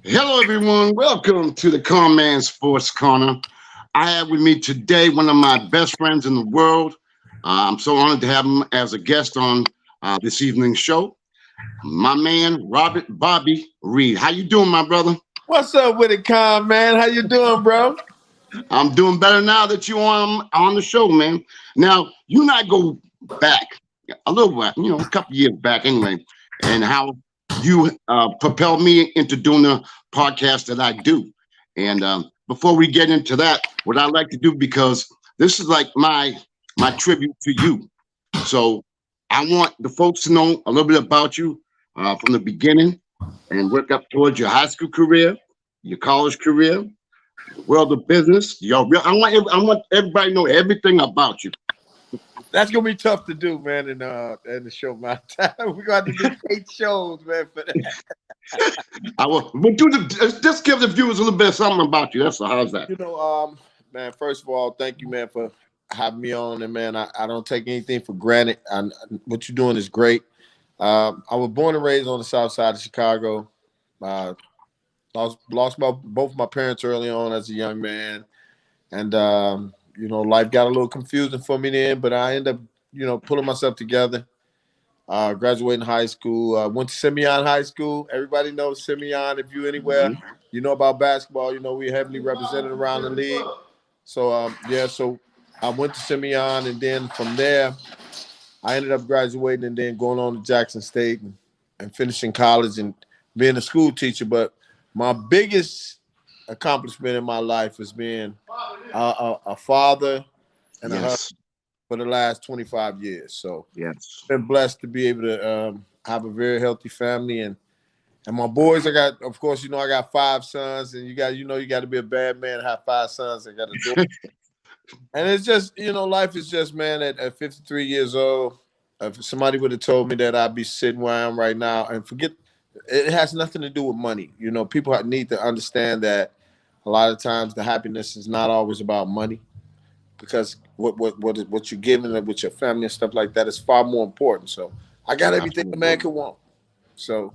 Hello, everyone. Welcome to the Conn Man Sports Corner. I have with me today one of my best friends in the world. I'm so honored to have him as a guest on this evening's show. My man, Robert Bobby Reed. How you doing, my brother? What's up with it, Conn Man? How you doing, bro? I'm doing better now that you're on the show, man. Now, you and I go back a little bit, a couple years back anyway, and how you propelled me into doing the podcast that I do. And before we get into that, what I like to do, because this is like my tribute to you. So I want the folks to know a little bit about you from the beginning and work up towards your high school career, your college career, world of business. I want everybody to know everything about you. That's gonna be tough to do, man. In the show, man, we're gonna have to do 8 shows, man, for that. I will. But just give the viewers a little bit of something about you. That's all. How's that? Man. First of all, thank you, man, for having me on, and man, I don't take anything for granted. What you're doing is great. I was born and raised on the south side of Chicago. Lost both my parents early on as a young man, and life got a little confusing for me then. But I ended up, pulling myself together. Graduating high school, went to Simeon High School. Everybody knows Simeon. If you anywhere, you know about basketball. You know we're heavily represented around the league. So so I went to Simeon, and then from there, I ended up graduating and then going on to Jackson State and finishing college and being a school teacher. But my biggest accomplishment in my life is being a father and a husband for the last 25 years. So yes, been blessed to be able to have a very healthy family and my boys. I got 5 sons, and you got to be a bad man to have 5 sons. I got a daughter. And it's just, life is just, man, at 53 years old, if somebody would have told me that I'd be sitting where I am right now, and forget, it has nothing to do with money. People need to understand that a lot of times the happiness is not always about money, because what you're giving with your family and stuff like that is far more important. So I got everything a man could want. So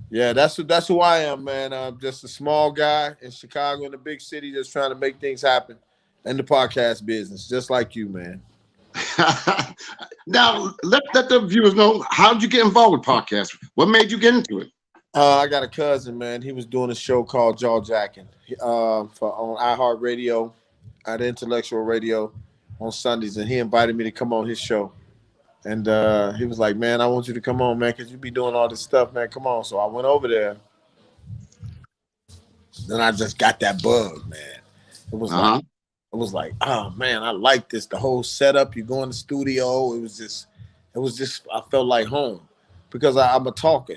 yeah, that's who I am, man. I'm just a small guy in Chicago, in the big city, just trying to make things happen in the podcast business, just like you, man. Now let the viewers know, how did you get involved with podcasts? What made you get into it? I got a cousin, man. He was doing a show called Jaw Jacking on iHeartRadio, at Intellectual Radio on Sundays, and he invited me to come on his show. And he was like, "Man, I want you to come on, man, because you be doing all this stuff, man. Come on." So I went over there. Then I just got that bug, man. It was like, oh man, I like this. The whole setup. You go in the studio. It was just. I felt like home, because I'm a talker,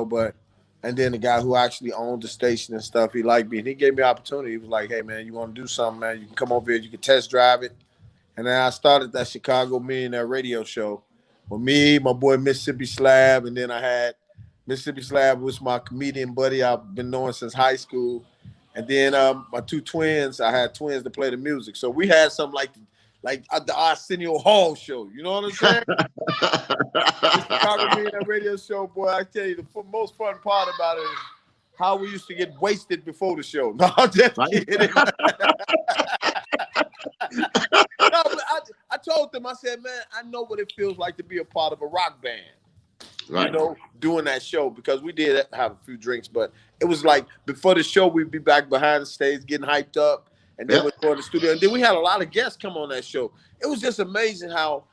But and then the guy who actually owned the station and stuff, he liked me, and he gave me an opportunity. He was like, "Hey man, you want to do something, man? You can come over here. You can test drive it." And then I started that Chicago Millionaire radio show with me, my boy Mississippi Slab, and then I had Mississippi Slab was my comedian buddy I've been knowing since high school. And then my 2 twins, I had twins to play the music. So we had something like the Arsenio Hall show. You know what I'm saying? The Chicago Millionaire radio show, boy, I tell you, the most fun part about it is how we used to get wasted before the show. No, I'm just kidding. No, but I told them, I said, man, I know what it feels like to be a part of a rock band. Right. Doing that show, because we did have a few drinks, but it was like before the show, we'd be back behind the stage getting hyped up, and then we'd go to the studio. And then we had a lot of guests come on that show. It was just amazing how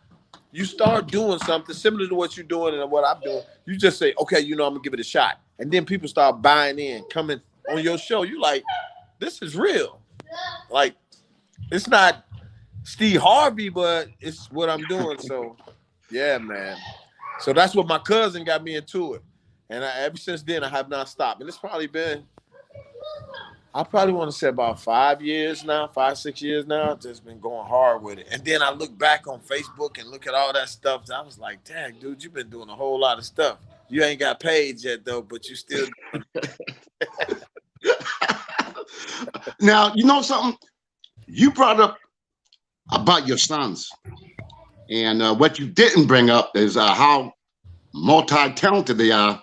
you start doing something similar to what you're doing and what I'm doing. You just say, okay, I'm going to give it a shot. And then people start buying in, coming on your show. You're like, this is real. Like, it's not Steve Harvey, but it's what I'm doing. So, yeah, man. So that's what my cousin got me into it. And ever since then, I have not stopped. And it's probably been, I probably want to say about 5 years now, 5, 6 years now. I've just been going hard with it. And then I look back on Facebook and look at all that stuff. I was like, dang, dude, you've been doing a whole lot of stuff. You ain't got paid yet, though, but you still. Now, you know something? You brought up about your sons. And what you didn't bring up is how multi-talented they are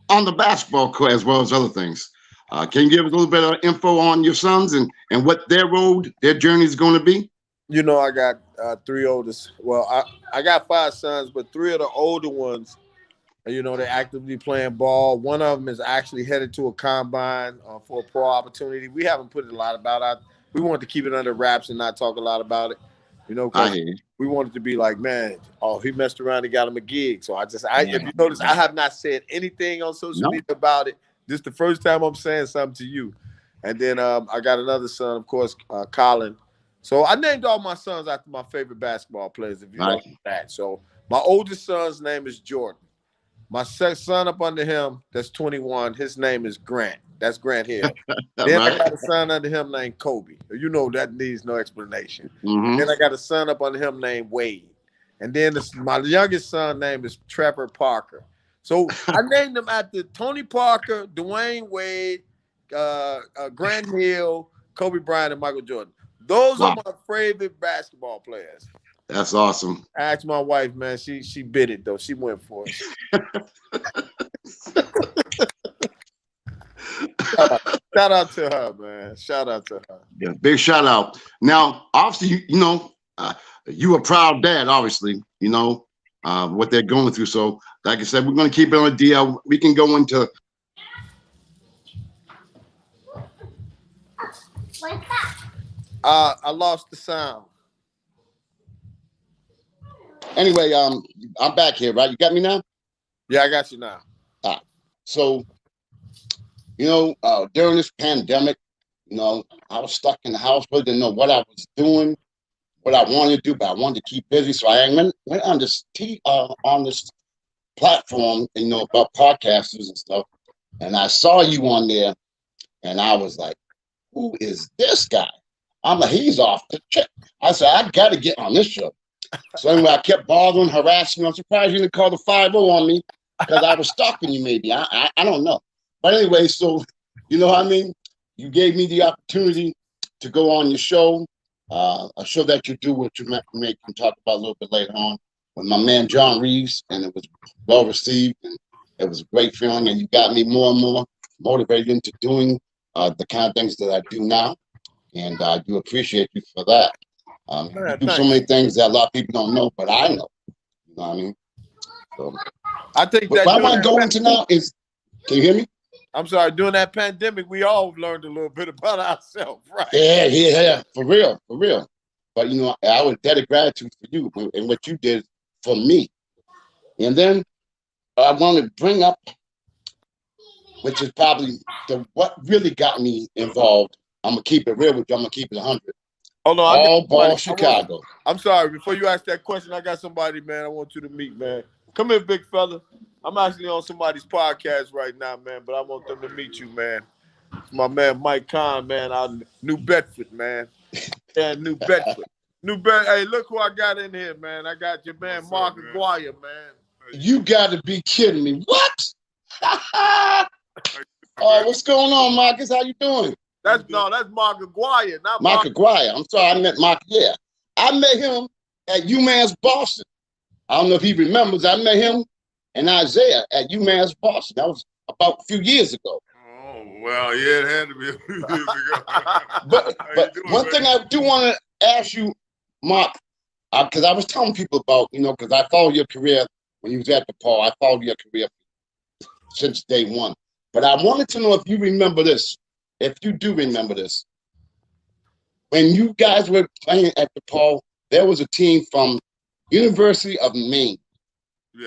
on the basketball court as well as other things. Can you give us a little bit of info on your sons and what their journey is going to be? You know, I got 3 oldest. Well, I got 5 sons, but 3 of the older ones, you know, they're actively playing ball. One of them is actually headed to a combine for a pro opportunity. We haven't put a lot about it. We wanted to keep it under wraps and not talk a lot about it, you know, because we wanted to be like, man, he messed around and got him a gig. So if you notice, I have not said anything on social media about it. This is the first time I'm saying something to you. And then I got another son, of course, Colin. So I named all my sons after my favorite basketball players, if you know that. So my oldest son's name is Jordan. My son up under him, that's 21, his name is Grant. That's Grant Hill. Then I got a son under him named Kobe. You know that needs no explanation. Mm-hmm. Then I got a son up under him named Wade. And then my youngest son name is Trevor Parker. So I named them after Tony Parker, Dwayne Wade, Grant Hill, Kobe Bryant, and Michael Jordan. Those are my favorite basketball players. That's awesome. I asked my wife, man. She bit it though. She went for it. Shout out to her, man. Shout out to her. Yeah, big shout out. Now, obviously, you know, you a proud dad. Obviously, you know what they're going through. So, like I said, we're going to keep it on a DL. We can go into. What's that? I lost the sound. Anyway, I'm back here, right? You got me now? Yeah, I got you now. So, you know, during this pandemic, you know, I was stuck in the house, really didn't know what I was doing, what I wanted to do, but I wanted to keep busy. So I went on this platform, you know, about podcasters and stuff, and I saw you on there, and I was like, who is this guy? I'm like, he's off the trip. I said, I got to get on this show. So anyway, I kept bothering, harassing. I'm surprised you didn't call the 5-0 on me because I was stalking you maybe. I don't know. But anyway, so, you know what I mean? You gave me the opportunity to go on your show, a show that you do, which you may can talk about a little bit later on, with my man John Reeves, and it was well received, and it was a great feeling, and you got me more and more motivated into doing the kind of things that I do now, and I do appreciate you for that. You do so many things that a lot of people don't know, but I know. You know what I mean? So, I think what I want to go into now is, can you hear me? I'm sorry, during that pandemic, we all learned a little bit about ourselves, right? Yeah, for real. But, you know, I would debt of gratitude for you and what you did for me. And then I want to bring up, which is probably what really got me involved. I'm going to keep it real with you. I'm going to keep it 100. Oh, no, All ball Chicago. I'm sorry. Before you ask that question, I got somebody, man, I want you to meet, man. Come here, big fella. I'm actually on somebody's podcast right now, man, but I want them to meet you, man. It's my man, Mike Conn, man, out in New Bedford, man. Yeah, New Bedford. Hey, look who I got in here, man. I got your man, Mark Aguirre, man. You got to be kidding me. What? What's going on, Marcus? How you doing? That's Mark Aguirre, not Mark Aguirre. I'm sorry, I meant Mark. Yeah, I met him at UMass Boston. I don't know if he remembers. I met him and Isaiah at UMass Boston. That was about a few years ago. Oh, well, yeah, it had to be a few years ago. but one thing I do want to ask you, Mark, because I was telling people about, you know, because I followed your career when you was at DePaul. I followed your career since day one. But I wanted to know if you remember this. If you do remember this, when you guys were playing at DePaul, there was a team from University of Maine,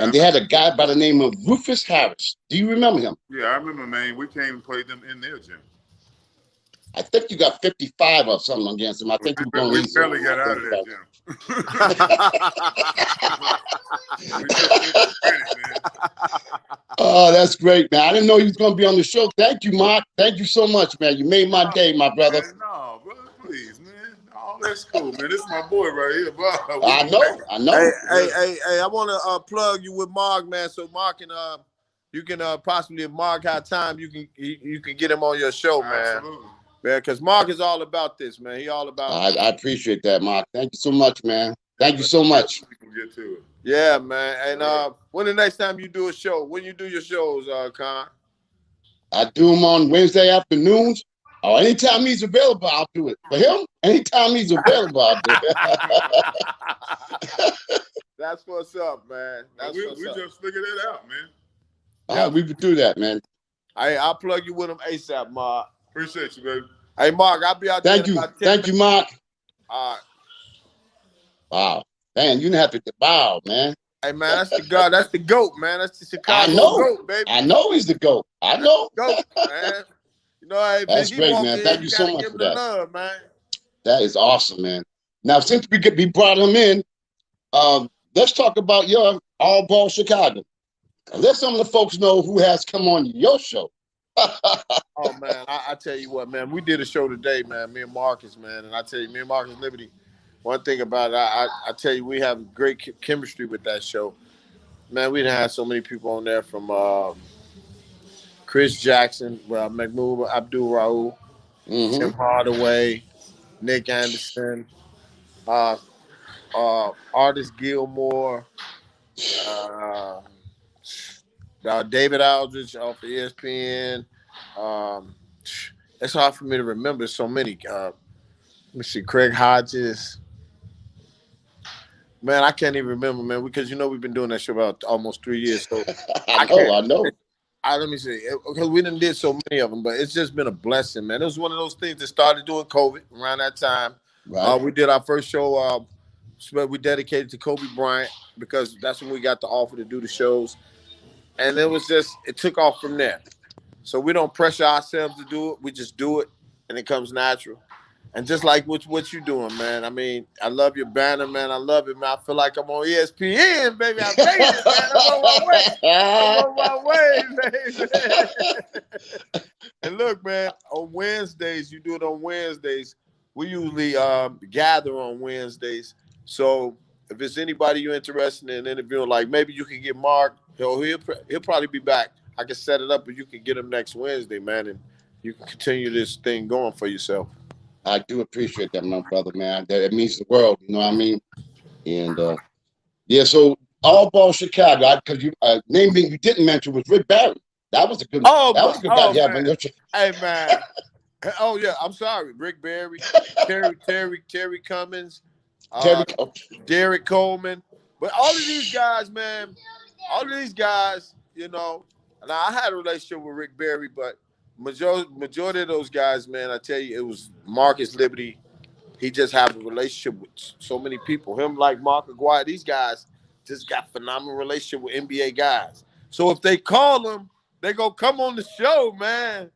and they had a guy by the name of Rufus Harris. Do you remember him? Yeah, I remember Maine. We came and played them in their gym. I think you got 55 or something against him. I think you were going easy. We barely got out of that gym. Oh, that's great, man. I didn't know he was going to be on the show. Thank you, Mark. Thank you so much, man. You made my day, my brother. Man, no, brother, please, man. Oh, that's cool, man. This is my boy right here, bro. I know. Hey, I want to plug you with Mark, man. So Mark can, you can possibly, if Mark had time, you can get him on your show, man. Absolutely. Yeah, because Mark is all about this, man. He all about. I appreciate that, Mark. Thank you so much, man. Thank you so much. We can get to it. Yeah, man. And when the next time you do a show, when you do your shows, Conn? I do them on Wednesday afternoons. Or anytime he's available, I'll do it. For him, anytime he's available, I'll do it. That's what's up, man. That's we what's up. just figured it out, man. Yeah, we would do that, man. I'll plug you with him ASAP, Mark. Appreciate you, baby. Hey, Mark, I'll be out there. Thank you. Thank you, Mark. All right. Wow. Man, you didn't have to wow, man. Hey, man, that's the God. That's the GOAT, man. That's the Chicago I know. GOAT, baby. I know he's the GOAT. I know. GOAT, man. You know, hey, that's great, man. In, Thank you so much for that. Love, man. That is awesome, man. Now, since we brought him in, let's talk about your All Ball Chicago. Let some of the folks know who has come on your show. Oh, man, I tell you what, man. We did a show today, man, me and Marcus, man. And I tell you, me and Marcus Liberty, one thing about it, I tell you, we have great chemistry with that show. Man, we done had so many people on there from Chris Jackson, Mahmoud Abdul Raul, Tim Hardaway, Nick Anderson, Artist Gilmore, David Aldridge off of ESPN. It's hard for me to remember so many. Let me see, Craig Hodges. Man, I can't even remember, man, because we've been doing that show about almost 3 years. So I know. Let me see, because we done did so many of them, but it's just been a blessing, man. It was one of those things that started doing COVID around that time. Right. We did our first show. We dedicated to Kobe Bryant because that's when we got the offer to do the shows, and it took off from there. So we don't pressure ourselves to do it. We just do it, and it comes natural. And just like what you doing, man. I mean, I love your banner, man. I love it, man. I feel like I'm on ESPN, baby. I made it, man. I'm on my way. Baby. And look, man, on Wednesdays, you do it on Wednesdays. We usually gather on Wednesdays. So if it's anybody you're interested in interviewing, like maybe you can get Mark. He'll probably be back. I can set it up, but you can get him next Wednesday, man, and you can continue this thing going for yourself. I do appreciate that, my brother, man. It means the world, you know what I mean? And yeah, so All Ball Chicago, because you name you didn't mention was Rick Barry. That was a good. That was a good guy to have on your show. Hey, man. Oh yeah, I'm sorry, Rick Barry, Terry Cummins, Derek Coleman, but all of these guys, man, now I had a relationship with Rick Barry, but majority of those guys, man, I tell you, it was Marcus Liberty. He just had a relationship with so many people. Him, like Mark Aguirre, these guys just got phenomenal relationship with NBA guys. So if they call them, they go come on the show, man.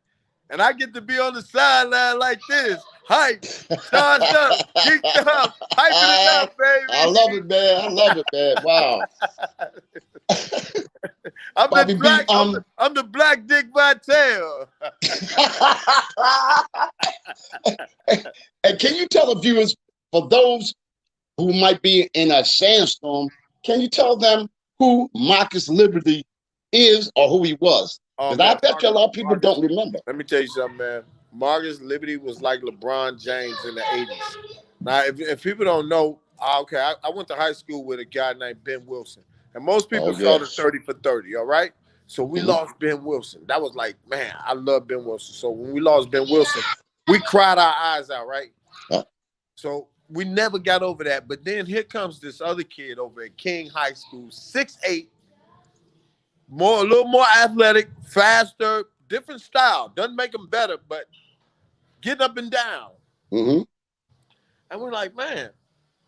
And I get to be on the sideline like this. Hype, charged up, geeked up, hyping it up, baby. I love it, man. Wow. I'm the black Dick Vitale. And can you tell the viewers, for those who might be in a sandstorm, can you tell them who Marcus Liberty is or who he was? Because I bet you a lot of people don't remember. Let me tell you something, man. Marcus Liberty was like LeBron James in the 80s. Now, if people don't know, I went to high school with a guy named Ben Wilson. And most people saw the 30 for 30, all right? So we lost Ben Wilson. That was like, man, I love Ben Wilson. So when we lost Ben Wilson, we cried our eyes out, right? So we never got over that. But then here comes this other kid over at King High School, 6'8", a little more athletic, faster, different style. Doesn't make him better, but getting up and down. And we're like, man,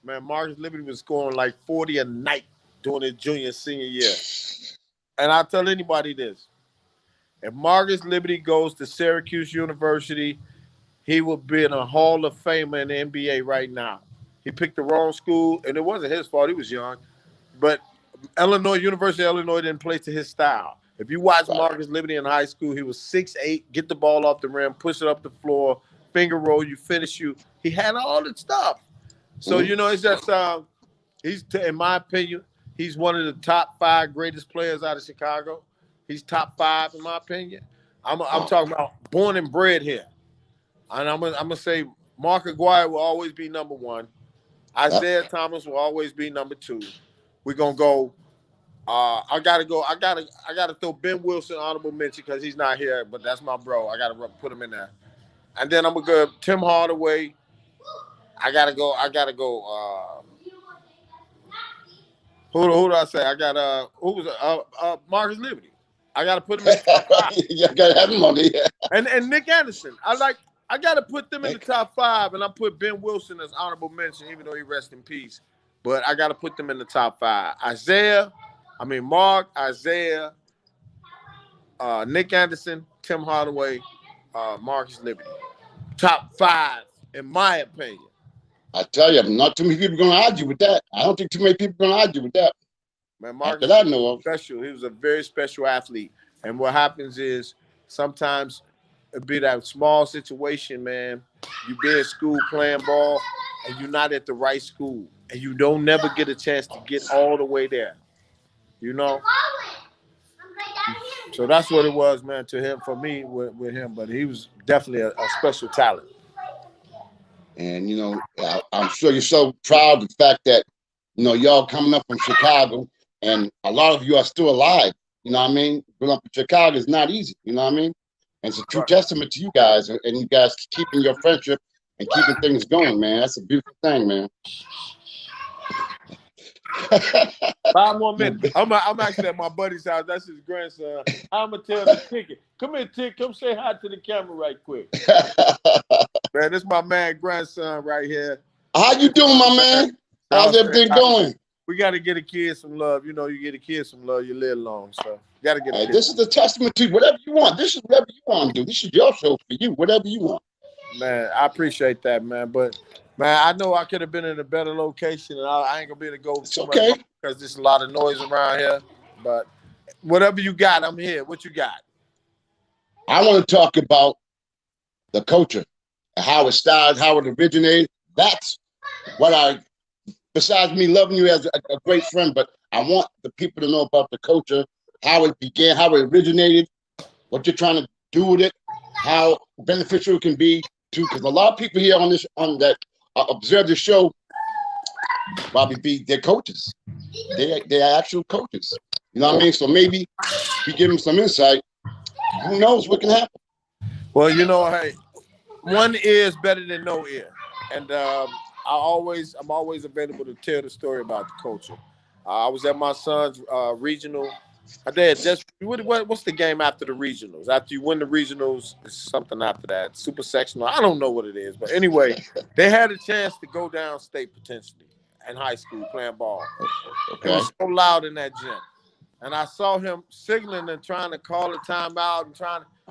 Marcus Liberty was scoring like 40 a night during his junior, senior year. And I'll tell anybody this. If Marcus Liberty goes to Syracuse University, he will be in a Hall of Fame in the NBA right now. He picked the wrong school, and it wasn't his fault. He was young. But University of Illinois didn't play to his style. If you watch Marcus Liberty in high school, he was 6'8", get the ball off the rim, push it up the floor, finger roll, you finish you. He had all the stuff. So, it's just, in my opinion, he's one of the top 5 greatest players out of Chicago. He's top 5 in my opinion. I'm talking about born and bred here. And I'm gonna say Mark Aguirre will always be number 1. Isaiah Thomas will always be number 2. We're gonna go I gotta throw Ben Wilson honorable mention because he's not here, but that's my bro. I gotta put him in there. And then I'm gonna go Tim Hardaway. I gotta go. Who do I say? I got who was Marcus Liberty. I gotta put him in the top five. You gotta have him on there. And Nick Anderson. I gotta put them in the top five, and I put Ben Wilson as honorable mention, even though he rest in peace. But I gotta put them in the top five. Mark, Isaiah, Nick Anderson, Tim Hardaway, Marcus Liberty. Top five, in my opinion. I tell you, not too many people are going to argue with that. I don't think too many people are going to argue with that. Man, Marcus that I know of. Special. He was a very special athlete. And what happens is sometimes it be that small situation, man. You be in school playing ball, and you're not at the right school, and you don't never get a chance to get all the way there. You know. So that's what it was, man. To him, for me, with him, but he was definitely a special talent. And, I'm sure you're so proud of the fact that, y'all coming up from Chicago and a lot of you are still alive. You know what I mean? Growing up in Chicago is not easy. You know what I mean? And it's a true testament to you guys and you guys keeping your friendship and keeping things going, man. That's a beautiful thing, man. 5 more minutes. I'm actually at my buddy's house. That's his grandson. I'm going to tell the ticket. Come here, Tick. Come say hi to the camera right quick. Man, this is my man grandson right here. How you doing, my man? How's everything going? We got to get a kid some love. You get a kid some love, you live long. So you got to get a kid. This is a testament to whatever you want. This is whatever you want to do. This is your show for you, whatever you want. Man, I appreciate that, man. But, man, I know I could have been in a better location, and I ain't going to be able to go. It's okay. Because there's a lot of noise around here. But whatever you got, I'm here. What you got? I want to talk about the culture. How it started, how it originated. That's what besides me loving you as a great friend, but I want the people to know about the culture, how it began, how it originated, what you're trying to do with it, how beneficial it can be too. Because a lot of people here on that observe the show probably they're coaches. They're actual coaches. You know what I mean? So maybe we give them some insight. Who knows what can happen? Well, hey. One ear is better than no ear, and I'm always available to tell the story about the culture. I was at my son's regional. What's the game after the regionals? After you win the regionals, it's something after that. Super sectional. I don't know what it is, but anyway, they had a chance to go downstate potentially in high school playing ball. Okay. It was so loud in that gym, and I saw him signaling and trying to call a timeout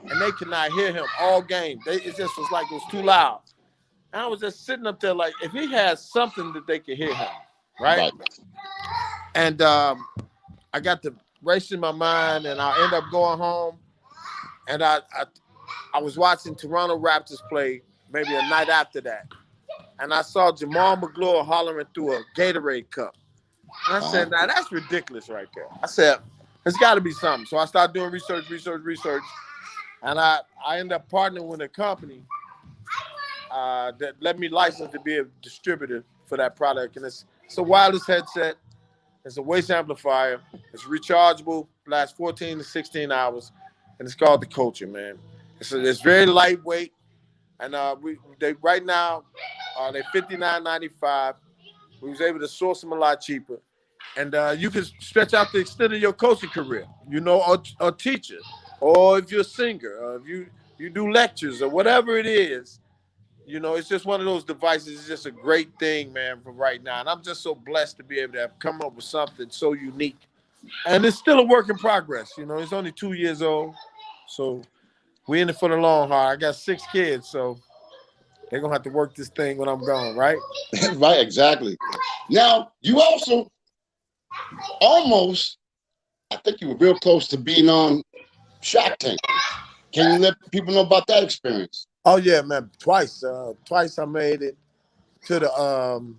and they could not hear him all game. It just was like it was too loud. And I was just sitting up there like, if he has something that they could hear him, right? And I got the race in my mind, and I end up going home. And I was watching Toronto Raptors play maybe a night after that. And I saw Jamal McGlory hollering through a Gatorade cup. And I said, now that's ridiculous right there. I said, there's got to be something. So I started doing research. And I ended up partnering with a company that let me license to be a distributor for that product. And it's a wireless headset. It's a waist amplifier. It's rechargeable, lasts 14 to 16 hours. And it's called the Culture, man. It's very lightweight. And right now, they're $59.95. We was able to source them a lot cheaper. And you can stretch out the extent of your coaching career, or teacher. Or if you're a singer, or if you do lectures or whatever it is, it's just one of those devices. It's just a great thing, man, for right now. And I'm just so blessed to be able to have come up with something so unique. And it's still a work in progress. It's only 2 years old. So we're in it for the long haul. I got 6 kids, so they're going to have to work this thing when I'm gone, right? Right, exactly. Now, you also I think you were real close to being on Shark Tank. Can you let people know about that experience? Oh yeah, man. Twice I made it to the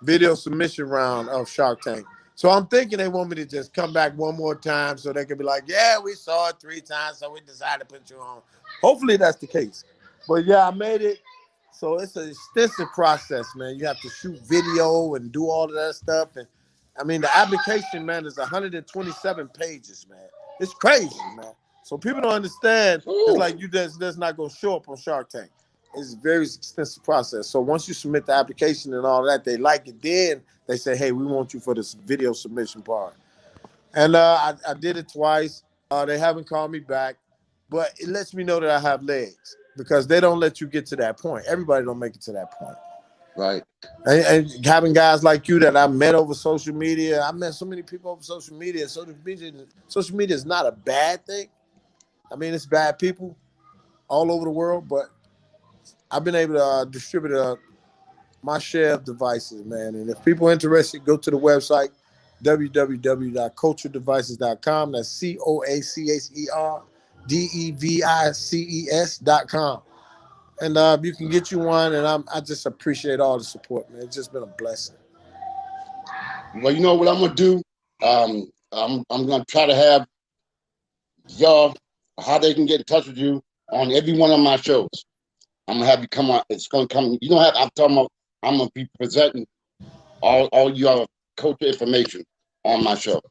video submission round of Shark Tank. So I'm thinking they want me to just come back one more time so they can be like, yeah, we saw it 3 times, so we decided to put you on. Hopefully that's the case. But yeah, I made it. So it's an extensive process, man. You have to shoot video and do all of that stuff. I mean, the application, man, is 127 pages, man. It's crazy, man. So people don't understand. It's like that's not going to show up on Shark Tank. It's a very extensive process. So once you submit the application and all that, they like it. Then they say, hey, we want you for this video submission part. And I did it twice. They haven't called me back. But it lets me know that I have legs because they don't let you get to that point. Everybody don't make it to that point. Right. And having guys like you that I met over social media, I met so many people over social media. Social media is not a bad thing. I mean, it's bad people all over the world, but I've been able to distribute my share of devices, man. And if people are interested, go to the website, www.culturedevices.com. That's COACHERDEVICES.com. And you can get you one, and I just appreciate all the support, man. It's just been a blessing. Well, you know what I'm gonna do? I'm gonna try to have y'all how they can get in touch with you on every one of my shows. I'm gonna have you come on. It's gonna come. You don't have. I'm talking about. I'm gonna be presenting all your culture information on my show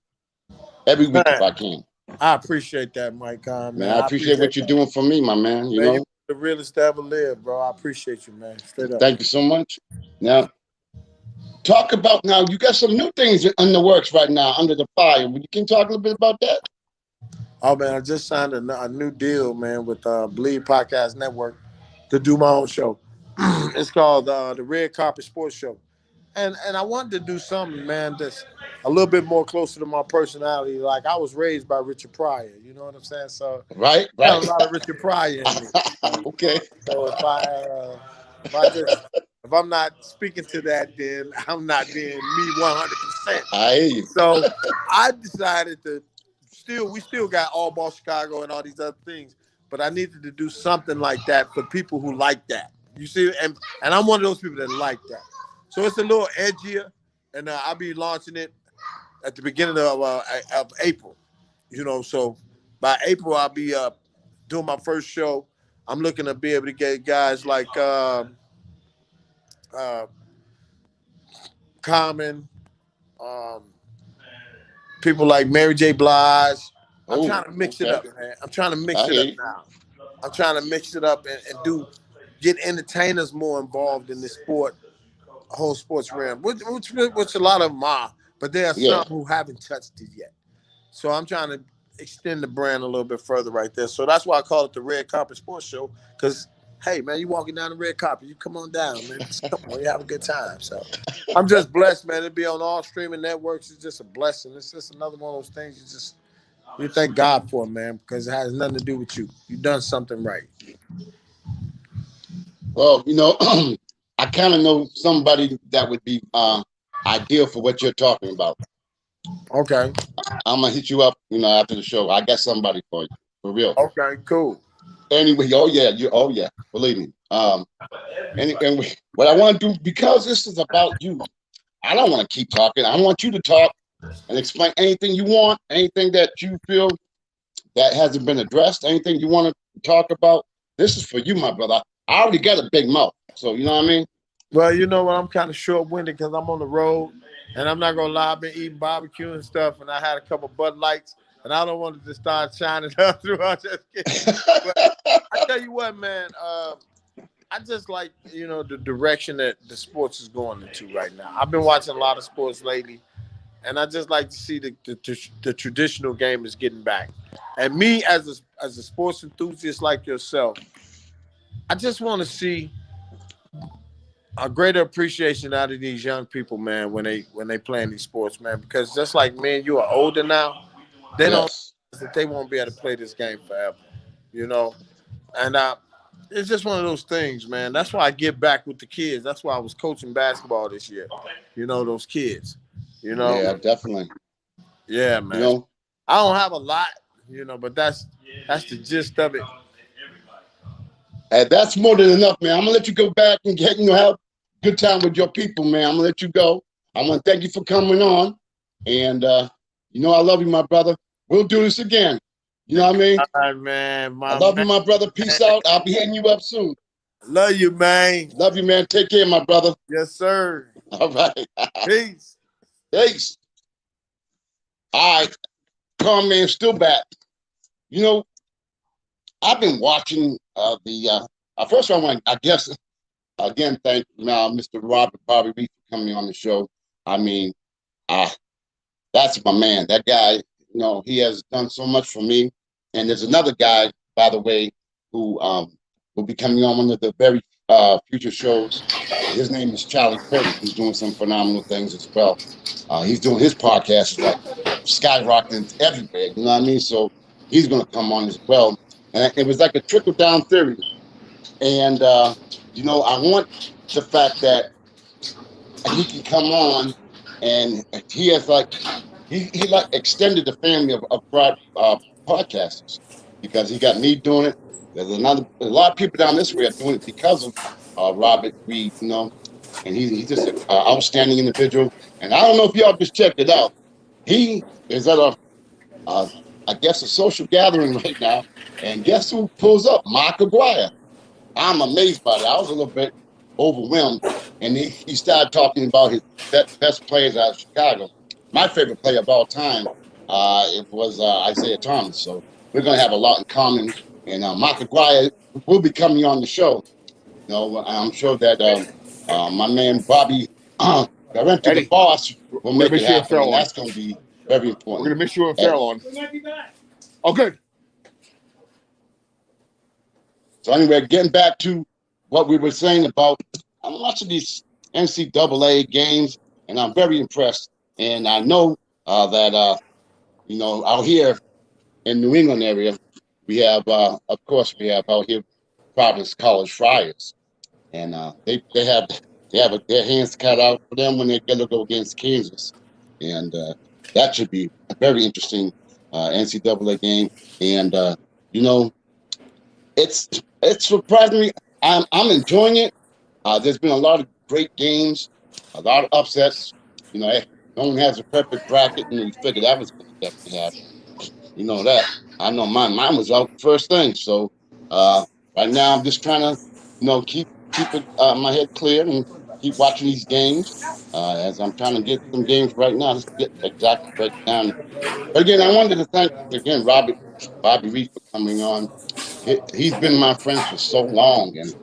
every week if I can. I appreciate that, Mike. Man, I appreciate what you're doing for me, my man. You know, you're the realest to ever live, bro. I appreciate you, man. Straight up. Thank you so much. Now, talk about now. You got some new things in the works right now, under the fire. You can talk a little bit about that. Oh man, I just signed a new deal, man, with Bleed Podcast Network to do my own show. It's called the Red Carpet Sports Show. And I wanted to do something, man, that's a little bit more closer to my personality. Like I was raised by Richard Pryor, you know what I'm saying? So right. I have a lot of Richard Pryor in me. Okay. So if I'm not speaking to that, then I'm not being me 100%. I hear you. So I decided to we still got All Ball Chicago and all these other things, but I needed to do something like that for people who like that. You see, and I'm one of those people that like that. So it's a little edgier, and I'll be launching it at the beginning of April. You know, so by April I'll be doing my first show. I'm looking to be able to get guys like Common, people like Mary J. Blige. I'm trying to mix it up, man. I'm trying to mix it up now. I'm trying to mix it up and get entertainers more involved in the whole sports realm, which a lot of them are, but there are some who haven't touched it yet. So I'm trying to extend the brand a little bit further right there. So that's why I call it the Red Carpet Sports Show, because hey, man, you walking down the red carpet, you come on down, man. Just come on, you have a good time. So I'm just blessed, man, to be on all streaming networks. It's just a blessing. It's just another one of those things you thank God for, man, because it has nothing to do with you. You've done something right. Well, you know, I kind of know somebody that would be ideal for what you're talking about. Okay. I'm going to hit you up, you know, after the show. I got somebody for you, for real. Okay, cool. Anyway, oh yeah, believe me. And what I want to do, because this is about you, I don't want to keep talking. I want you to talk and explain anything you want, anything that you feel that hasn't been addressed, anything you want to talk about. This is for you, my brother. I already got a big mouth, so you know what I mean? Well, you know what? I'm kind of short-winded because I'm on the road, and I'm not going to lie, I've been eating barbecue and stuff, and I had a couple Bud Lights, and I don't want it to start shining up through. I'm just kidding. But I tell you what, man, I just like, you know, the direction that the sports is going into right now. I've been watching a lot of sports lately, and I just like to see the traditional game is getting back. And me, as a sports enthusiast like yourself, I just want to see a greater appreciation out of these young people, man, when they playing these sports, man. Because just like me and you are older now, they don't that they won't be able to play this game forever, you know. And it's just one of those things, man. That's why I get back with the kids. That's why I was coaching basketball this year. You know, those kids. You know. Yeah, definitely. Yeah, man. You know? I don't have a lot, you know, but that's the gist of it. And that's more than enough, man. I'm gonna let you go back and get, you know, have a good time with your people, man. I'm gonna let you go. I want to thank you for coming on, and you know I love you, my brother. We'll do this again. You know what I mean? All right, man. I love you, my brother. Peace out. I'll be hitting you up soon. Love you, man. Love you, man. Take care, my brother. Yes, sir. All right. Peace. Peace. All right, Conn Man, still back. You know, I've been watching first I want, I guess, again, thank Mr. Robert Bobby Reed for coming on the show. I mean, uh, that's my man. That guy, he has done so much for me. And there's another guy, by the way, who will be coming on one of the very future shows. His name is Charlie Curtis, who's doing some phenomenal things as well. He's doing his podcast is like skyrocketing everywhere. You know what I mean? So he's going to come on as well. And it was like a trickle down theory. And I want the fact that he can come on, and he has like he like extended the family of podcasters because he got me doing it. There's a lot of people down this way are doing it because of Robert Reed, and he's just an outstanding individual. And I don't know if y'all just checked it out. He is at I guess a social gathering right now, and guess who pulls up? Mark Aguirre. I'm amazed by that. I was a little bit overwhelmed, and he started talking about his best players out of Chicago. My favorite player of all time, it was Isaiah Thomas. So we're going to have a lot in common. And Mark Aguirre will be coming on the show. I'm sure that my man Bobby Garrenti, the boss, will make it happen, and that's going to be very important. We're going to miss you and Farrell on. Oh, good. So anyway, getting back to what we were saying about, I'm watching these NCAA games, and I'm very impressed. And I know that, out here in New England area, we have, of course, we have out here Providence College Friars, and they have their hands cut out for them when they get to go against Kansas, and that should be a very interesting NCAA game. And it's surprisingly, I'm enjoying it. There's been a lot of great games, a lot of upsets. No one has a perfect bracket, and we figured that was going to definitely happen. You know that. I know mine was out first thing. So right now I'm just trying to, keep my head clear and keep watching these games as I'm trying to get some games right now. Just get exactly break down. But again, I wanted to thank again Bobby Reed for coming on. He's been my friend for so long, and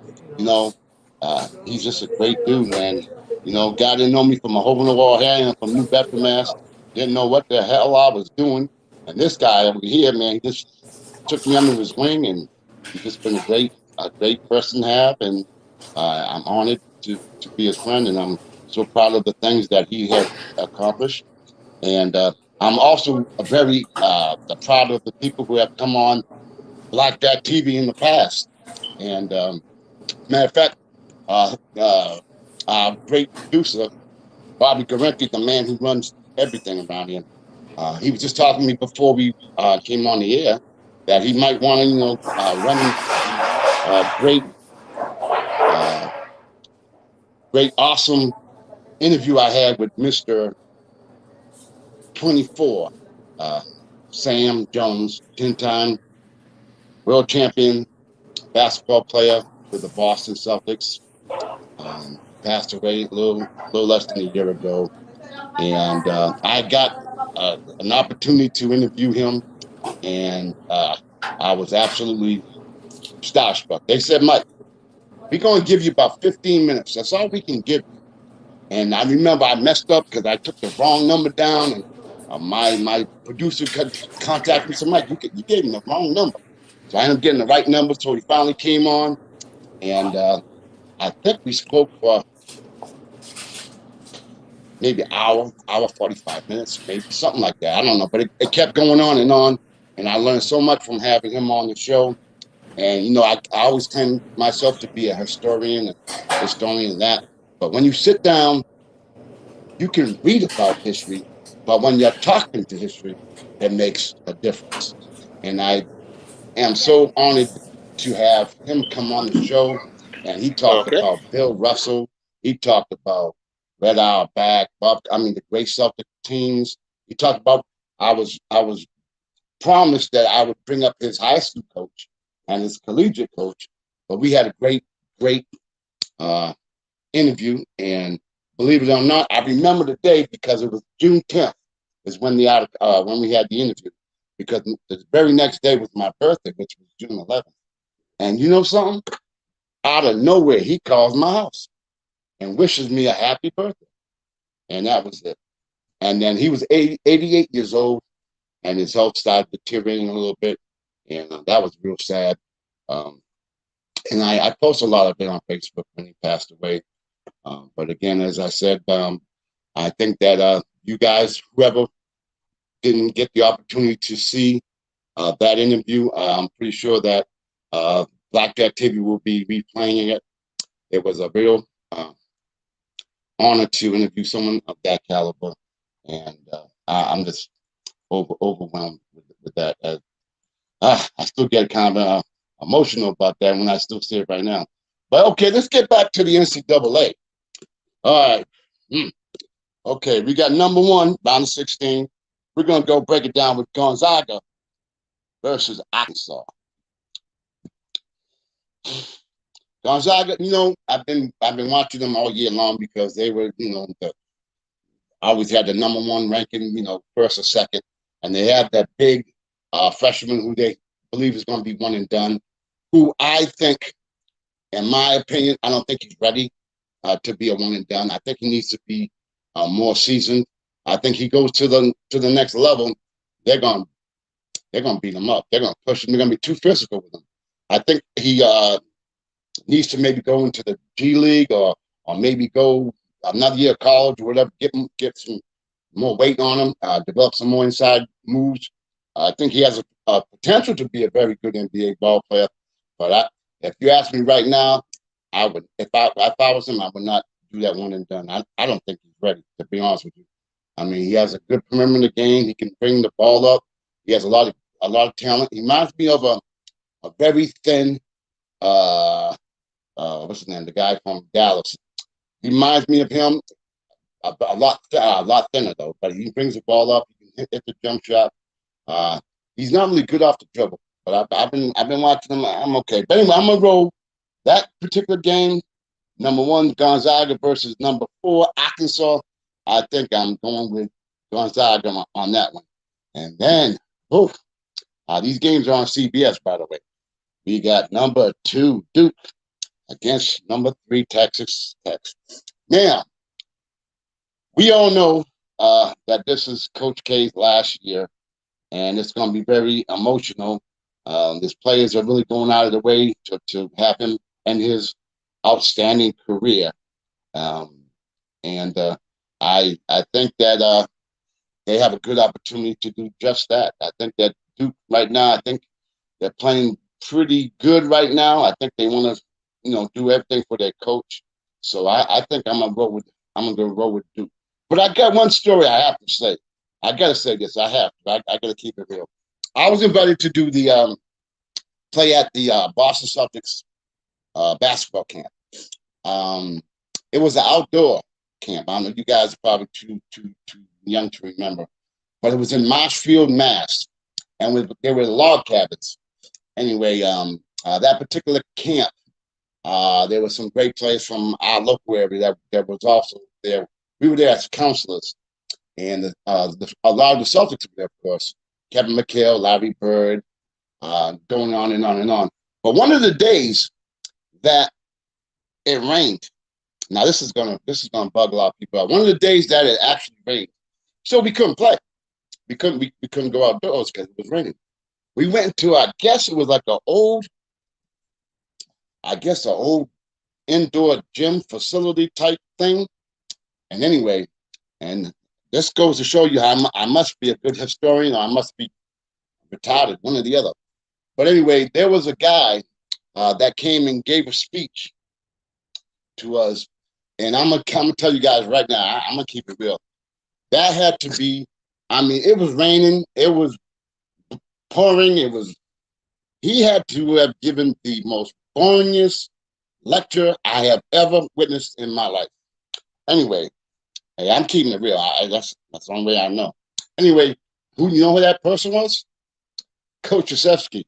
he's just a great dude, man. God didn't know me from a hole in the wall here and from New Bedford, Mass. Didn't know what the hell I was doing, and this guy over here, man, he just took me under his wing, and he's just been a great person to have, and I'm honored to be his friend, and I'm so proud of the things that he has accomplished, and I'm also very proud of the people who have come on Black Dad TV in the past. And matter of fact, our great producer, Bobby Garrenti, the man who runs everything around here, he was just talking to me before we came on the air that he might want to, run great, awesome interview I had with Mr. 24, Sam Jones, 10-time world champion basketball player with the Boston Celtics. Passed away a little less than a year ago, and I got an opportunity to interview him, and I was absolutely starstruck. They said, "Mike, we're going to give you about 15 minutes. That's all we can give you." And I remember I messed up because I took the wrong number down, and my producer contacted me. Said, "Mike, you gave him the wrong number." So I ended up getting the right number. So he finally came on, and I think we spoke for maybe an hour 45 minutes, maybe something like that. I don't know, but it kept going on, and I learned so much from having him on the show. And I always claim myself to be a historian and that. But when you sit down, you can read about history, but when you're talking to history, it makes a difference. And I am so honored to have him come on the show. And he talked about Bill Russell. He talked about Red Auerbach, the great Celtic teams. He talked about I was promised that I would bring up his high school coach and his collegiate coach, but we had a great interview. And believe it or not, I remember the day because it was June 10th, is when when we had the interview, because the very next day was my birthday, which was June 11th. And you know something? Out of nowhere, he calls my house and wishes me a happy birthday. And that was it. And then he was 88 years old, and his health started deteriorating a little bit. And that was real sad. And I post a lot of it on Facebook when he passed away. But again, as I said, I think that you guys, whoever didn't get the opportunity to see that interview, I'm pretty sure that Blackjack TV will be replaying it. It was a real honor to interview someone of that caliber, and I'm just overwhelmed with that. I still get kind of emotional about that when I still see it right now. But okay, let's get back to the NCAA. All right. Okay, we got number 1, round of 16. We're going to go break it down with Gonzaga versus Arkansas. Gonzaga, I've been watching them all year long because they were, always had the number 1 ranking, first or second, and they have that big freshman who they believe is going to be one and done, who I think, in my opinion, I don't think he's ready to be a one and done. I think he needs to be more seasoned. I think he goes to the next level. They're gonna beat him up. They're gonna push him. They're gonna be too physical with him. I think he needs to maybe go into the G League or maybe go another year of college or whatever. Get some more weight on him. Develop some more inside moves. I think he has a potential to be a very good NBA ball player. But if you ask me right now, I would, if I was him, I would not do that one and done. I don't think he's ready, to be honest with you. I mean, he has a good perimeter game. He can bring the ball up. He has a lot of talent. He reminds me of a very thin, what's his name? The guy from Dallas. He reminds me of him. A lot thinner though. But he brings the ball up. He can hit the jump shot. He's not really good off the dribble. But I've been watching him. I'm okay. But anyway, I'm gonna roll that particular game. Number 1, Gonzaga versus number 4, Arkansas. I think I'm going with Gonzaga on that one. And then, these games are on CBS, by the way. We got number 2, Duke, against number 3, Texas Tech. Now, we all know that this is Coach K's last year, and it's going to be very emotional. These players are really going out of the way to have him end his outstanding career. I think that they have a good opportunity to do just that. I think that Duke right now, I think they're playing pretty good right now. I think they want to, do everything for their coach. So I think I'm gonna roll with Duke. But I got one story I have to say. I gotta say this. I have to. I gotta keep it real. I was invited to do the play at the Boston Celtics basketball camp. It was an outdoor camp. I don't know, you guys are probably too young to remember, but it was in Marshfield, Mass, and there were log cabins. Anyway, that particular camp, there were some great players from our local area that was also there. We were there as counselors, and a lot of the Celtics were there, of course. Kevin McHale, Larry Bird, going on and on and on. But one of the days that it rained. Now this is gonna bug a lot of people out. One of the days that it actually rained, so we couldn't play. We couldn't go outdoors because it was raining. We went to, I guess it was like an old indoor gym facility type thing. And anyway, and this goes to show you how I must be a good historian or I must be retarded, one or the other. But anyway, there was a guy that came and gave a speech to us. And I'm gonna tell you guys right now, I'm gonna keep it real. That had to be, I mean, it was raining, it was pouring, he had to have given the most boringest lecture I have ever witnessed in my life. Anyway, hey, I'm keeping it real. That's the only way I know. Anyway, you know who that person was? Coach Krzyzewski.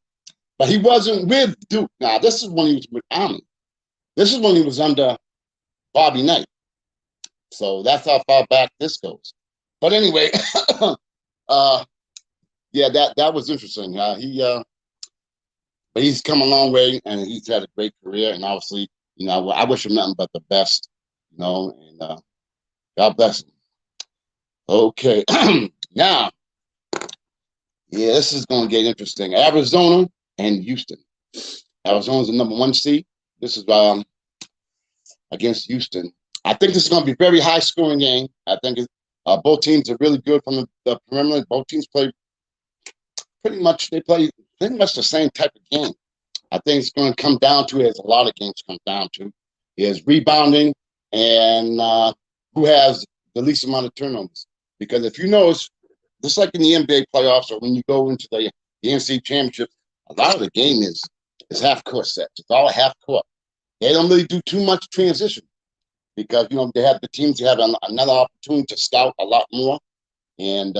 But he wasn't with Duke. Now, this is when he was with Army. This is when he was under Bobby Knight. So that's how far back this goes. But anyway, Yeah, that was interesting. But he's come a long way, and he's had a great career. And obviously, I wish him nothing but the best. And God bless him. Okay, now, yeah, this is going to get interesting. Arizona and Houston. Arizona's the #1 seed. This is against Houston. I think this is going to be a very high-scoring game. I think both teams are really good from the perimeter. Both teams play pretty much the same type of game. I think it's going to come down to, as a lot of games come down to, is rebounding and who has the least amount of turnovers. Because if you notice, just like in the NBA playoffs or when you go into the NCAA championship, a lot of the game is half-court sets. It's all half-court. They don't really do too much transition because, they have the teams that have another opportunity to scout a lot more. And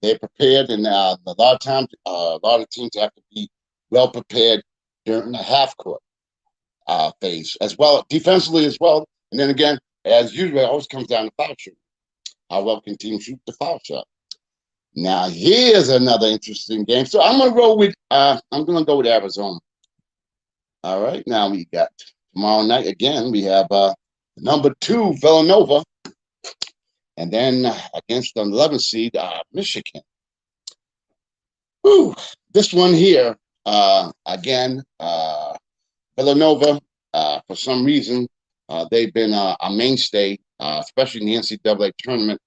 they're prepared. And a lot of times, a lot of teams have to be well prepared during the half-court phase as well, defensively as well. And then again, as usual, it always comes down to foul shooting. How well can teams shoot the foul shot? Now, here's another interesting game. So I'm going to go with Arizona. All right. Now we got tomorrow night again. We have #2 Villanova, and then against the 11th seed Michigan. Whew. This one here again. Villanova, for some reason, they've been a mainstay, especially in the NCAA tournament,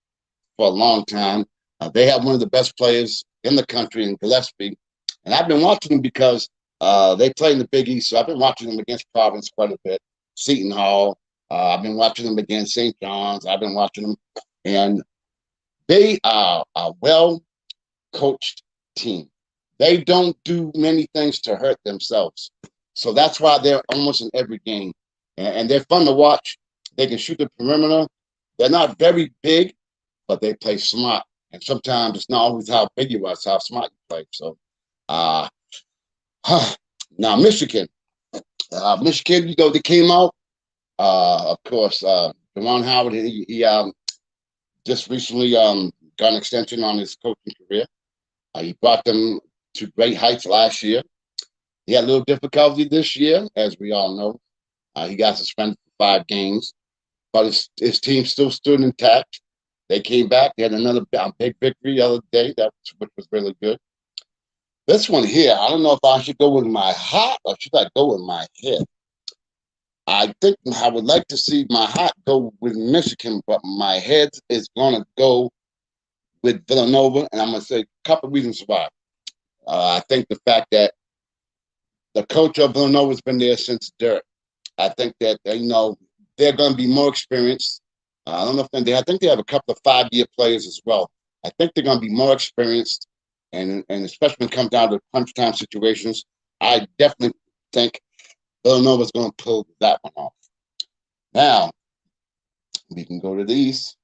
for a long time. They have one of the best players in the country in Gillespie. And I've been watching them because they play in the Big East. So I've been watching them against Providence quite a bit, Seton Hall. I've been watching them against St. John's. I've been watching them. And they are a well-coached team. They don't do many things to hurt themselves. So that's why they're almost in every game. And they're fun to watch. They can shoot the perimeter. They're not very big, but they play smart. And sometimes it's not always how big you are, it's how smart you play. So, now Michigan. Michigan, they came out. Of course, Juwan Howard, he just recently got an extension on his coaching career. He brought them to great heights last year. He had a little difficulty this year, as we all know. He got suspended for 5 games, but his team still stood intact. They came back. They had another big victory the other day, which was really good. This one here, I don't know if I should go with my heart or should I go with my head. I think I would like to see my heart go with Michigan, but my head is going to go with Villanova, and I'm going to say a couple of reasons why. I think the fact that the coach of Villanova has been there since dirt. I think that they're going to be more experienced. I don't know if I think they have a couple of 5-year players as well. I think they're going to be more experienced, and especially when it comes down to punch time situations, I definitely think Villanova's going to pull that one off. Now we can go to these.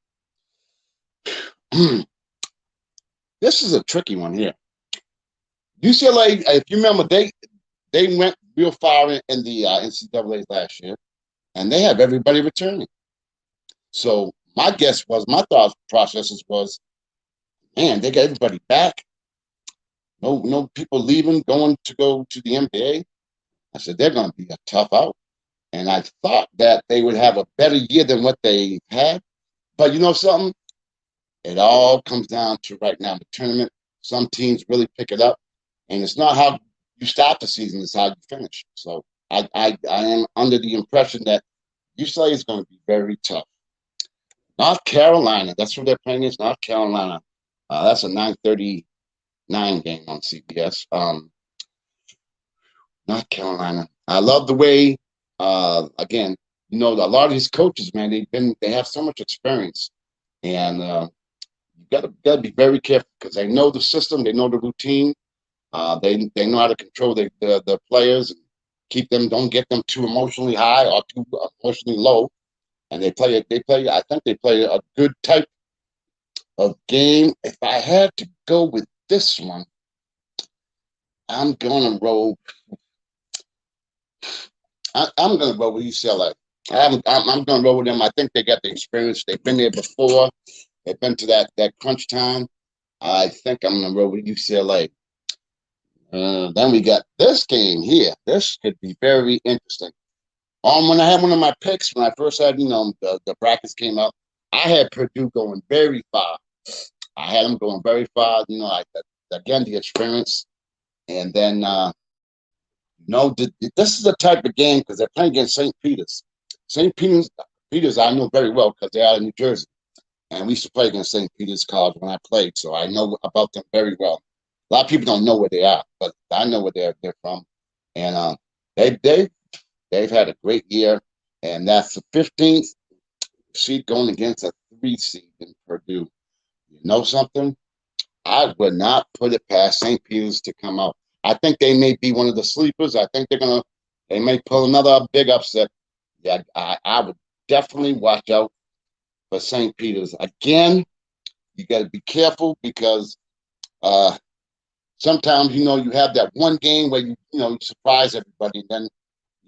This is a tricky one here. UCLA, if you remember, they went real far in the NCAA last year, and they have everybody returning. So my thought processes was, man, they got everybody back. No people leaving, going to go to the NBA. I said, they're going to be a tough out. And I thought that they would have a better year than what they had. But you know something? It all comes down to right now the tournament. Some teams really pick it up. And it's not how you start the season, it's how you finish. So I am under the impression that UCLA is going to be very tough. North Carolina, that's what they're playing against, North Carolina. That's a 9:39 game on CBS. North Carolina. I love the way, again, a lot of these coaches, man, they have so much experience. And you gotta be very careful because they know the system, they know the routine. They know how to control the players and keep them, don't get them too emotionally high or too emotionally low. And I think they play a good type of game. If I had to go with this one, I'm gonna roll. I'm gonna roll with UCLA. I'm gonna roll with them. I think they got the experience. They've been there before. They've been to that crunch time. I think I'm gonna roll with UCLA. Then we got this game here. This could be very interesting. When I had one of my picks, when I first had, the brackets came up, I had Purdue going very far. I had them going very far. Again, the experience, and then this is the type of game because they're playing against St. Peter's. St. Peter's, I know very well because they're out of New Jersey, and we used to play against St. Peter's College when I played, so I know about them very well. A lot of people don't know where they are, but I know where they're from, and they've had a great year, and that's the 15th seed going against a 3 seed in Purdue. You know something? I would not put it past St. Peter's to come out. I think they may be one of the sleepers. I think they may pull another big upset. Yeah, I would definitely watch out for St. Peter's. Again, you got to be careful because sometimes, you have that one game where you surprise everybody, and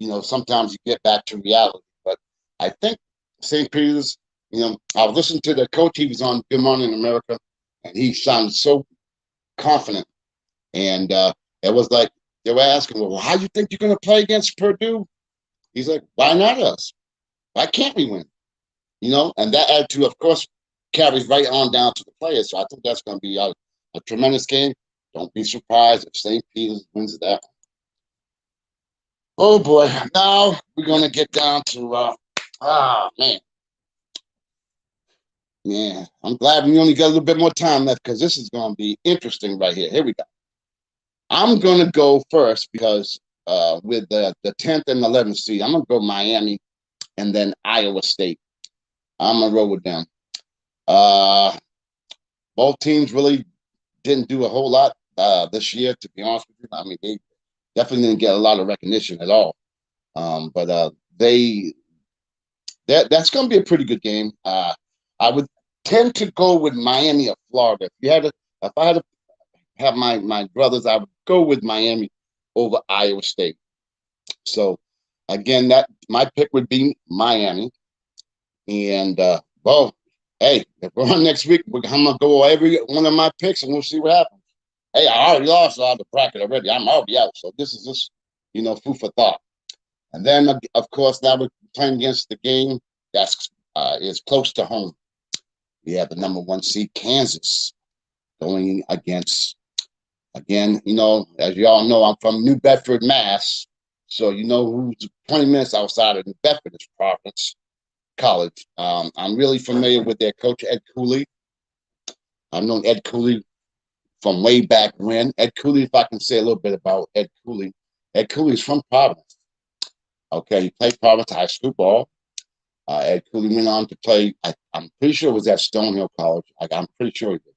then, sometimes you get back to reality. But I think St. Peter's, I was listening to the coach. He was on Good Morning America, and he sounded so confident. And it was like they were asking, well, how do you think you're going to play against Purdue? He's like, why not us? Why can't we win? And that attitude, of course, carries right on down to the players. So I think that's going to be a tremendous game. Don't be surprised if St. Peter's wins that one. Oh, boy. Now we're going to get down to, man. Yeah, I'm glad we only got a little bit more time left because this is going to be interesting right here. Here we go. I'm going to go first because with the 10th and 11th seed, I'm going to go Miami and then Iowa State. I'm going to roll with them. Both teams really didn't do a whole lot this year, to be honest with you. I mean, they definitely didn't get a lot of recognition at all. But that's going to be a pretty good game. I would tend to go with Miami of Florida. If I had to have my brothers, I would go with Miami over Iowa State. So again, my pick would be Miami. And hey, if we're on next week, I'm gonna go every one of my picks and we'll see what happens. Hey, I already lost all the bracket already. I'm already out. So this is just, food for thought. And then of course now we're playing against the game that's is close to home. We have the number 1 seed Kansas going against, again, as you all know, I'm from New Bedford, Mass. So who's 20 minutes outside of New Bedford is Providence College. I'm really familiar with their coach, Ed Cooley. I've known Ed Cooley from way back when. Ed Cooley, if I can say a little bit about Ed Cooley. Ed Cooley is from Providence. Okay, he played Providence high school ball. Ed Cooley went on to play, I'm pretty sure it was at Stonehill College. I'm pretty sure he did.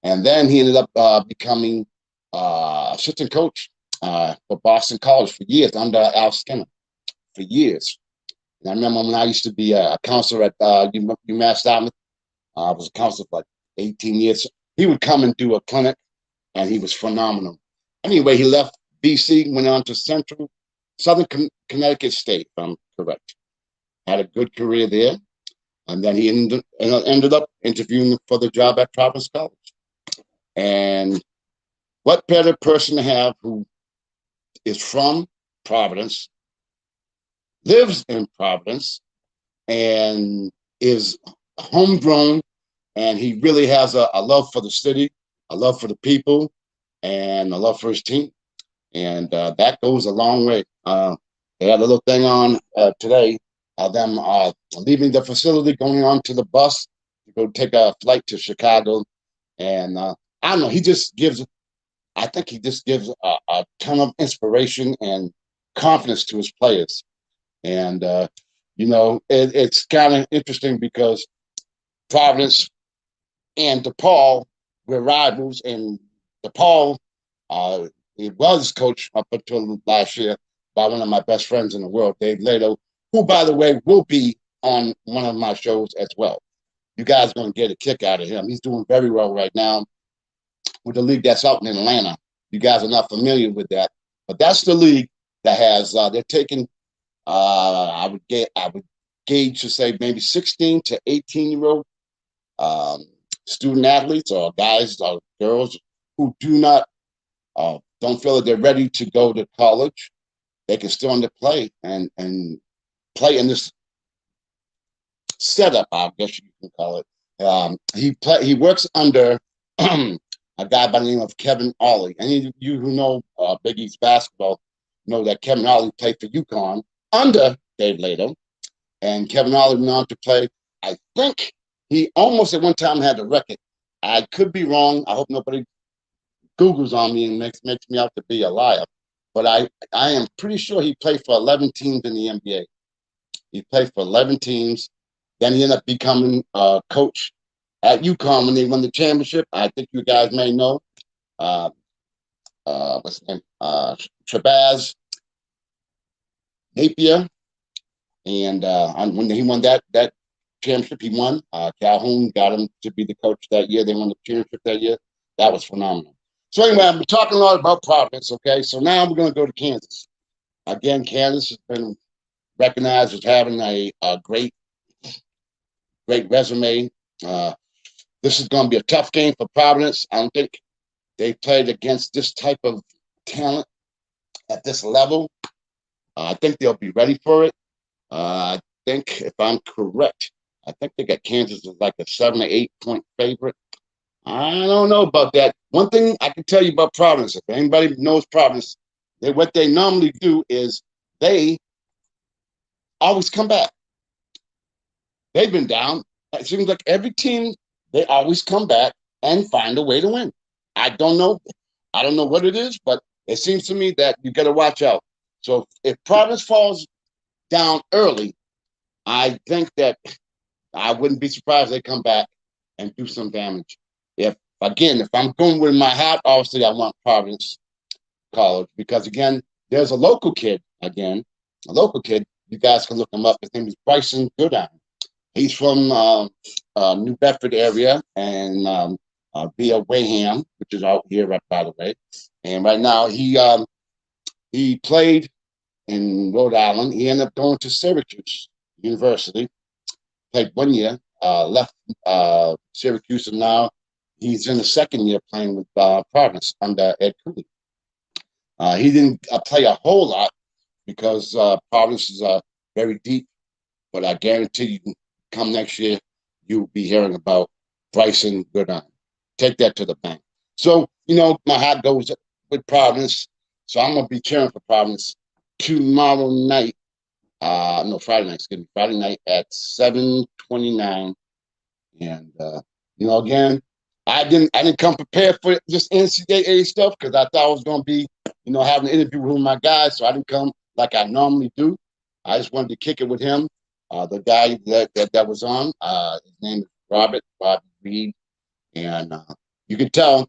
And then he ended up becoming assistant coach for Boston College for years under Al Skinner for years. And I remember when I used to be a counselor at UMass Dartmouth. I was a counselor for like 18 years. He would come and do a clinic, and he was phenomenal. Anyway, he left BC, went on to Southern Connecticut State, if I'm correct. Had a good career there. And then he ended up interviewing for the job at Providence College. And what better person to have who is from Providence, lives in Providence, and is homegrown, and he really has a love for the city, a love for the people, and a love for his team. And that goes a long way. They had a little thing on today of them leaving the facility, going on to the bus to go take a flight to Chicago. And I don't know, I think he just gives a ton of inspiration and confidence to his players. And, it's kind of interesting because Providence and DePaul were rivals, and DePaul, he was coached up until last year by one of my best friends in the world, Dave Lato, who, by the way, will be on one of my shows as well. You guys are going to get a kick out of him. He's doing very well right now with the league that's out in Atlanta. You guys are not familiar with that, but that's the league that has, they're taking, I would gauge to say maybe 16 to 18-year-old student athletes or guys or girls who don't feel that they're ready to go to college, they can still play and play in this setup, I guess you can call it. He works under a guy by the name of Kevin Ollie. Any of you who know Big East basketball know that Kevin Ollie played for UConn under Dave Lato, and Kevin Ollie went on to play. I think he almost at one time had a record. I could be wrong. I hope nobody Googles on me and makes me out to be a liar. But I am pretty sure he played for 11 teams in the NBA. He played for 11 teams. Then he ended up becoming a coach at UConn when they won the championship. I think you guys may know. What's his name? Shabazz Napier. And when he won that championship, he won. Calhoun got him to be the coach that year. They won the championship that year. That was phenomenal. So anyway, I've been talking a lot about Providence, okay? So now we're going to go to Kansas. Again, Kansas has been recognized as having a great resume. This is going to be a tough game for Providence. I don't think they played against this type of talent at this level. I think they'll be ready for it. I think, if I'm correct, I think they got Kansas as like a 7 or 8 point favorite. I don't know about that. One thing I can tell you about Providence, if anybody knows Providence, what they normally do is they always come back. They've been down. It seems like every team, they always come back and find a way to win. I don't know what it is, but it seems to me that you got to watch out. So if Providence falls down early, I think that I wouldn't be surprised if they come back and do some damage. If I'm going with my heart, obviously I want Providence College because, again, there's a local kid, you guys can look him up. His name is Bryson Goodine. He's from New Bedford area and via Wayham, which is out here, right, by the way. And right now he played in Rhode Island. He ended up going to Syracuse University, played 1 year, left Syracuse, and now he's in the second year playing with Providence under Ed Cooley. He didn't play a whole lot because Providence is very deep, but I guarantee you, come next year, you'll be hearing about Bryson Goodine. Take that to the bank. So, my heart goes with Providence. So I'm going to be cheering for Providence tomorrow night. Friday night, Friday night at 7:29. And, again, I didn't come prepared for this NCAA stuff because I thought I was going to be, having an interview with my guys. So I didn't come like I normally do. I just wanted to kick it with him. The guy that was on, his name is Bobby Reed. And you can tell,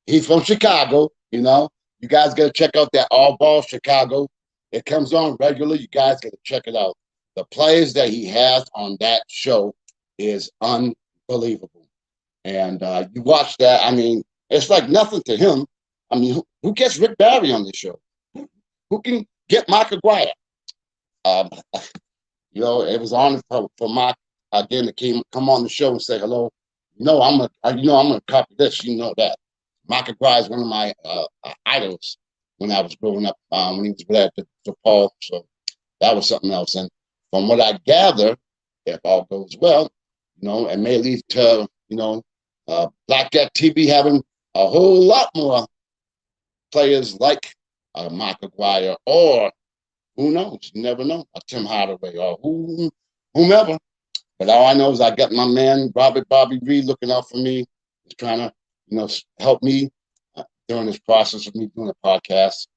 he's from Chicago, You guys got to check out that All Ball Chicago. It comes on regularly. You guys got to check it out. The players that he has on that show is unbelievable. And you watch that, it's like nothing to him. Who gets Rick Barry on this show? Who can get Mark Aguirre? It was on for Mark again to come on the show and say hello. I'm gonna copy this. You know that. Mark Aguirre is one of my idols when I was growing up. When he was with DePaul, so that was something else. And from what I gather, if all goes well, it may lead to Blackjack TV having a whole lot more players like Mark Aguirre, or who knows? You never know. A Tim Hardaway or whomever. But all I know is I got my man Bobby Reed looking out for me. He's trying to help me during this process of me doing a podcast.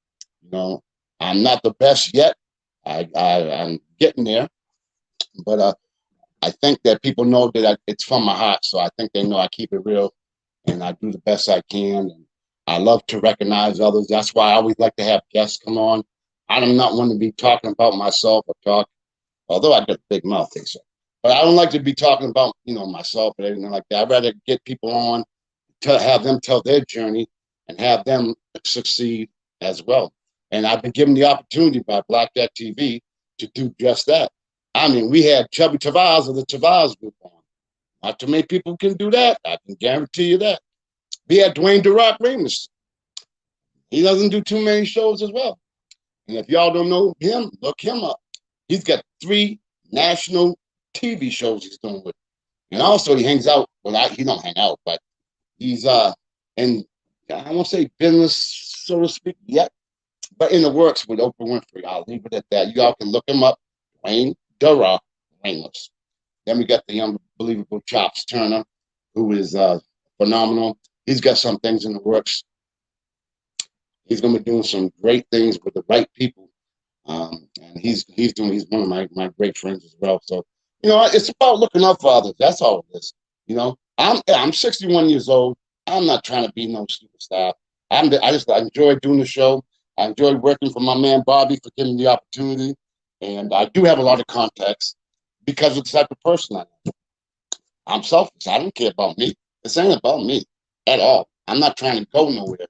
I'm not the best yet. I'm getting there, but I think that people know that it's from my heart. So I think they know I keep it real and I do the best I can. And I love to recognize others. That's why I always like to have guests come on. I'm not one to be talking about myself although I got a big mouth, so. But I don't like to be talking about, myself and everything like that. I'd rather get people on to have them tell their journey and have them succeed as well. And I've been given the opportunity by Blackjack TV to do just that. We had Chubby Tavares of the Tavares Group on. Not too many people can do that. I can guarantee you that. We had Dwayne "The Rock" Ramos. He doesn't do too many shows as well. And if y'all don't know him, look him up. He's got 3 national TV shows he's doing with. And also he hangs out. Well, he don't hang out, but he's in, I won't say business, so to speak, yet, but in the works with Oprah Winfrey. I'll leave it at that. You all can look him up, Dwayne "The Rock" Ramos. Then we got the unbelievable Chops Turner, who is phenomenal. He's got some things in the works. He's going to be doing some great things with the right people, and he's one of my great friends as well. So it's about looking up for others. That's all it is. I'm 61 years old. I'm not trying to be no superstar. I enjoy doing the show. I enjoy working for my man Bobby for giving me the opportunity, and I do have a lot of contacts because of the type of person I am. I'm selfish. I don't care about me. This ain't about me at all. I'm not trying to go nowhere.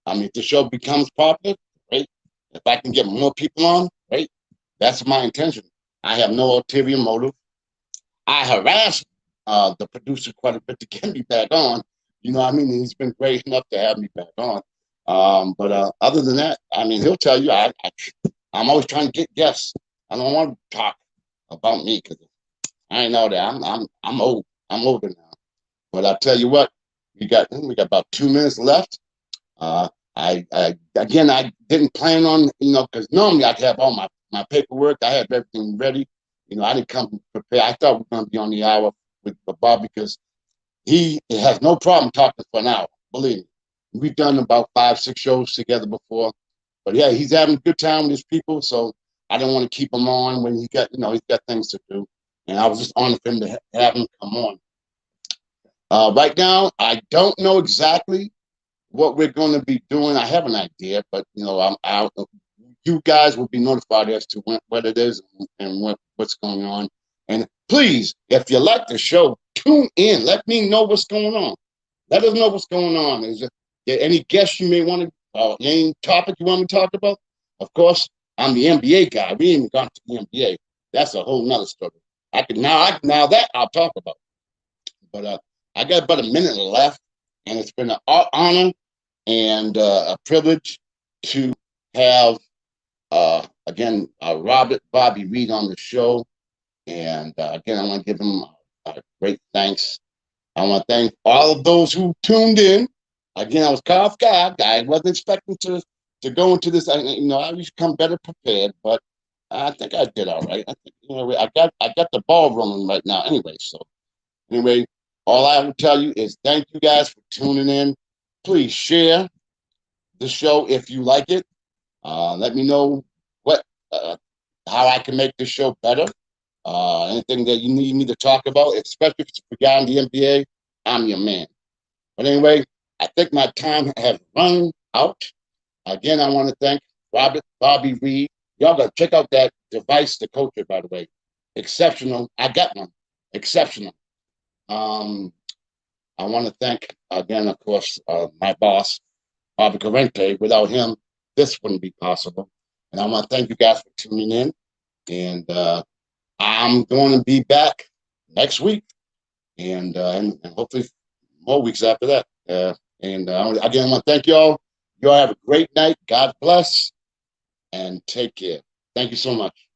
I mean, if the show becomes popular, great. If I can get more people on, great. That's my intention. I have no ulterior motive. I harassed the producer quite a bit to get me back on. You know what I mean? He's been great enough to have me back on. But other than that, I mean, he'll tell you I'm always trying to get guests. I don't want to talk about me because I know that I'm old. I'm older now. But I'll tell you what, we got about 2 minutes left. I didn't plan on, because normally I'd have all my paperwork. I had everything ready. I didn't come prepared. I thought we were going to be on the hour with Bob because he has no problem talking for an hour. Believe me. We've done about 5, 6 shows together before. But yeah, he's having a good time with his people. So I didn't want to keep him on when he's got things to do. And I was just honored for him to have him come on. Right now, I don't know exactly what we're going to be doing. I have an idea, but I'm out. You guys will be notified as to what it is and what's going on. And please, if you like the show, tune in. Let me know what's going on. Let us know what's going on. Is there any guests you may want to, any topic you want me to talk about? Of course, I'm the NBA guy. We ain't even gone to the NBA. That's a whole nother story. Now that I'll talk about. But I got about a minute left, and it's been an honor and a privilege to have again Bobby Reed on the show. And again, I want to give him great thanks. I want to thank all of those who tuned in. Again, I was caught off guard. I wasn't expecting to go into this. I usually come better prepared, but I think I did all right. I think I got the ball rolling right now. Anyway, all I will tell you is thank you guys for tuning in. Please share the show if you like it. Let me know how I can make this show better. Anything that you need me to talk about, especially if it's a guy in the NBA, I'm your man. But anyway, I think my time has run out. Again, I want to thank Bobby Reed. Y'all got to check out that device, the Culture, by the way. Exceptional. I got one. Exceptional. I want to thank, again, of course, my boss, Bobby Corrente. Without him, this wouldn't be possible. And I want to thank you guys for tuning in. And I'm going to be back next week and hopefully more weeks after that. Again, I want to thank y'all. Y'all have a great night. God bless and take care. Thank you so much.